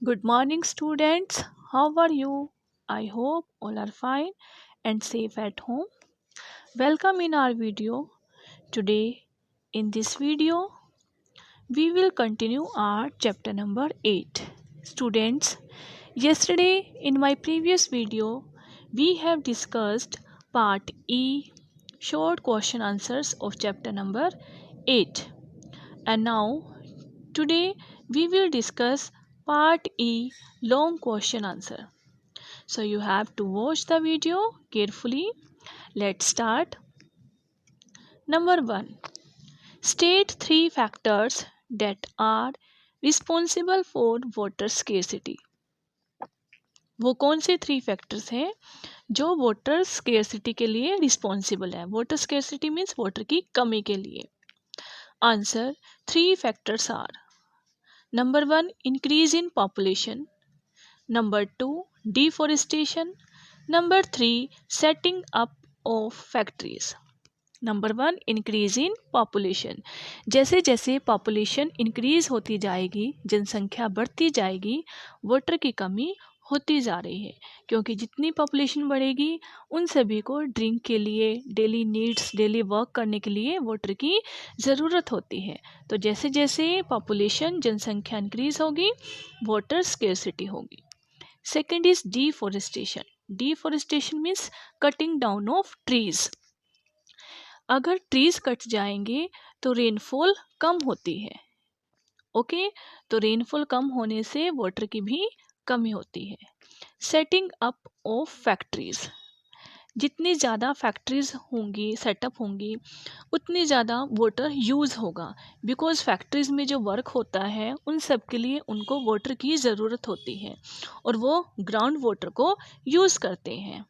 Good morning, students. How are you? I hope all are fine and safe at home. Welcome in our video. Today, in this video, we will continue our chapter number 8. Students, yesterday in my previous video, we have discussed part E, short question answers of chapter number 8. And now, today, we will discuss part E, long question answer. So you have to watch the video carefully. Let's start. Number 1. State 3 factors that are responsible for water scarcity. वो कौन से 3 factors हैं जो water scarcity के लिए responsible है? Water scarcity means water की कमी के लिए. Answer 3 factors are. Number 1, increase in population. Number 2, deforestation. Number 3, setting up of factories. Number 1, increase in population. जैसे जैसे पॉपुलेशन इंक्रीज होती जाएगी, जनसंख्या बढ़ती जाएगी, वाटर की कमी होती जा रही है, क्योंकि जितनी पॉपुलेशन बढ़ेगी उन सभी को ड्रिंक के लिए, डेली नीड्स, डेली वर्क करने के लिए वाटर की ज़रूरत होती है. तो जैसे जैसे पॉपुलेशन, जनसंख्या इंक्रीज होगी, वाटर स्केर्सिटी होगी. Second is deforestation. Deforestation means cutting down of trees. अगर ट्रीज कट जाएंगे तो रेनफॉल कम होती है. ओके, तो रेनफॉल कम होने से वाटर की भी कमी होती है. Setting up of factories. जितनी ज़्यादा फैक्ट्रीज होंगी, सेटअप होंगी, उतनी ज़्यादा वाटर यूज़ होगा. बिकॉज़ फैक्ट्रीज़ में जो वर्क होता है उन सब के लिए उनको वाटर की ज़रूरत होती है और वो ग्राउंड वाटर को यूज़ करते हैं.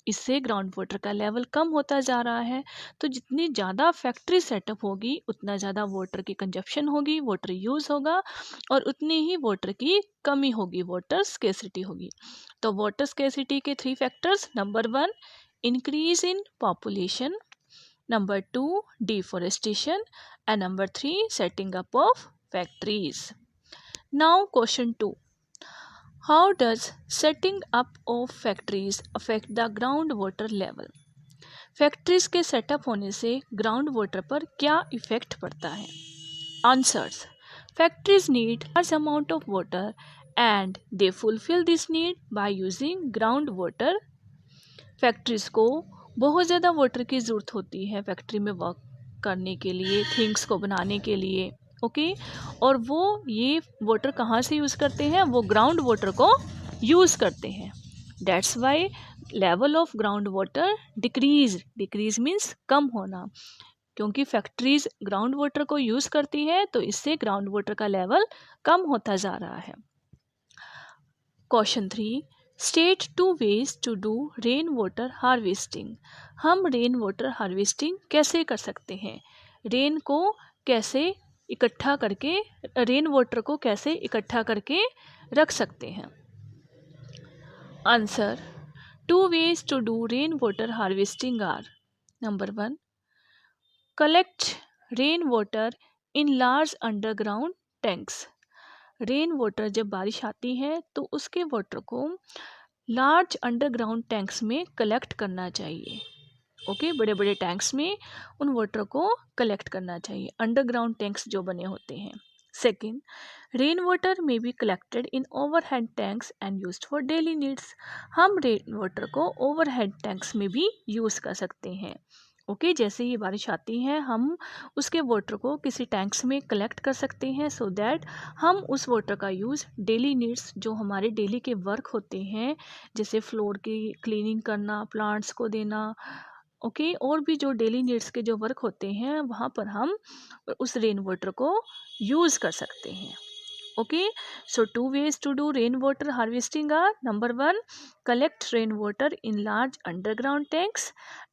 इससे ग्राउंड वाटर का लेवल कम होता जा रहा है. तो जितनी ज़्यादा फैक्ट्री सेटअप होगी उतना ज़्यादा वाटर की कंजप्शन होगी, वाटर यूज़ होगा और उतनी ही वाटर की कमी होगी, वाटर स्केर्सिटी होगी. तो वाटर स्केर्सिटी के 3 factors. Number 1, increase in population. Number 2, deforestation. And number 3, setting up of factories. Now question 2. How does setting up of factories affect the groundwater level? Factories के setup होने से ground water पर क्या effect पड़ता है? Answers. Factories need large amount of water and they fulfill this need by using groundwater. Factories को बहुत ज़्यादा वाटर की ज़रूरत होती है फैक्ट्री में वर्क करने के लिए, थिंग्स को बनाने के लिए. ओके, और वो ये वाटर कहाँ से यूज़ करते हैं? वो ग्राउंड वाटर को यूज़ करते हैं. That's why level of ground water decrease means कम होना. क्योंकि फैक्ट्रीज ग्राउंड वाटर को यूज़ करती है तो इससे ग्राउंड वाटर का लेवल कम होता जा रहा है. Question 3. State 2 ways to do rain water harvesting. हम रेन वाटर हार्वेस्टिंग कैसे कर सकते हैं? रेन को कैसे इकट्ठा करके, रेन वाटर को कैसे इकट्ठा करके रख सकते हैं? Answer. 2 ways to do rain water harvesting are. Number 1, collect rain water in large underground tanks. Rain water जब बारिश आती है तो उसके वाटर को लार्ज अंडरग्राउंड टैंक्स में कलेक्ट करना चाहिए. ओके, बड़े बड़े टैंक्स में उन वाटर को कलेक्ट करना चाहिए, अंडरग्राउंड टैंक्स जो बने होते हैं. सेकेंड, रेन वाटर में be collected in overhead tanks and used for daily needs. हम रेन वाटर को ओवरहेड टैंक्स में भी यूज़ कर सकते हैं. ओके, जैसे ही बारिश आती है हम उसके वाटर को किसी टैंक्स में कलेक्ट कर सकते हैं सो दैट हम उस वाटर का यूज़ डेली नीड्स, जो हमारे डेली के वर्क होते हैं, जैसे फ्लोर की क्लीनिंग करना, प्लांट्स को देना, ओके, और भी जो डेली नीड्स के जो वर्क होते हैं वहाँ पर हम उस रेन वाटर को यूज़ कर सकते हैं. Okay, so 2 ways to do rainwater harvesting are: number 1, collect rainwater in large underground tanks,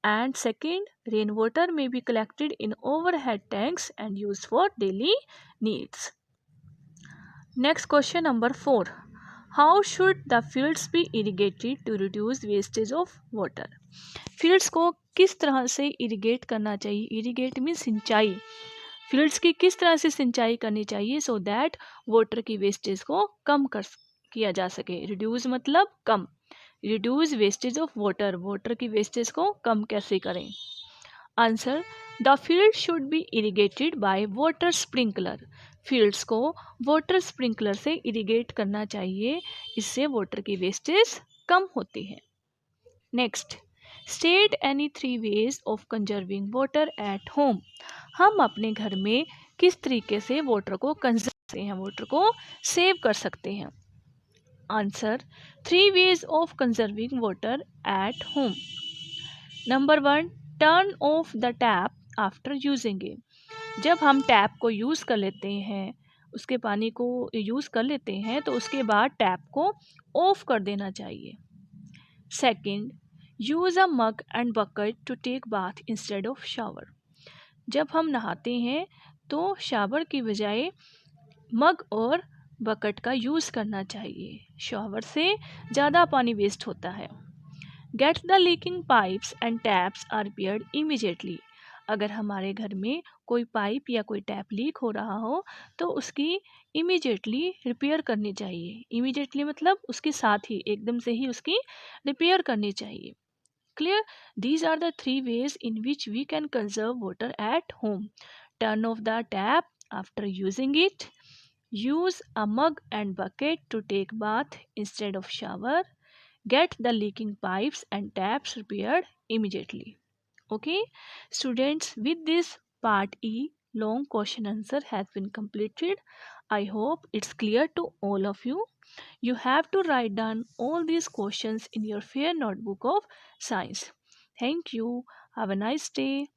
and second, rainwater may be collected in overhead tanks and used for daily needs. Next question, number 4. How should the fields be irrigated to reduce wastage of water? Fields को किस तरह से irrigate करना चाहिए? Irrigate means सिंचाई. Fields की किस तरह से सिंचाई करनी चाहिए सो दैट वाटर की वेस्टेज को कम किया जा सके। रिड्यूस मतलब कम। Reduce wastage of water, water की वेस्टेज को कम कैसे करें। Answer, the field should be irrigated by water sprinkler. Fields को वाटर स्प्रिंकलर से इरिगेट करना चाहिए, इससे वाटर की वेस्टेज कम होती है। Next, state any 3 ways of conserving water at home. हम अपने घर में किस तरीके से वाटर को कंजर्व करते हैं, वाटर को सेव कर सकते हैं। Answer, 3 ways of conserving water at home. Number 1, turn off the tap after using it. जब हम टैप को यूज़ कर लेते हैं, उसके पानी को यूज़ कर लेते हैं, तो उसके बाद टैप को ऑफ कर देना चाहिए। Second, use a mug and bucket to take bath instead of shower. जब हम नहाते हैं तो शावर की बजाय मग और बकेट का यूज़ करना चाहिए, शावर से ज़्यादा पानी वेस्ट होता है। Get the leaking pipes and taps are repaired immediately. अगर हमारे घर में कोई पाइप या कोई टैप लीक हो रहा हो तो उसकी इमीडिएटली रिपेयर करनी चाहिए। इमीडिएटली मतलब उसके साथ ही, एकदम से ही उसकी रिपेयर करनी चाहिए। Clear? These are the 3 ways in which we can conserve water at home. Turn off the tap after using it. Use a mug and bucket to take bath instead of shower. Get the leaking pipes and taps repaired immediately. Okay, students, with this part E long question answer has been completed. I hope it's clear to all of you. You have to write down all these questions in your fair notebook of science. Thank you. Have a nice day.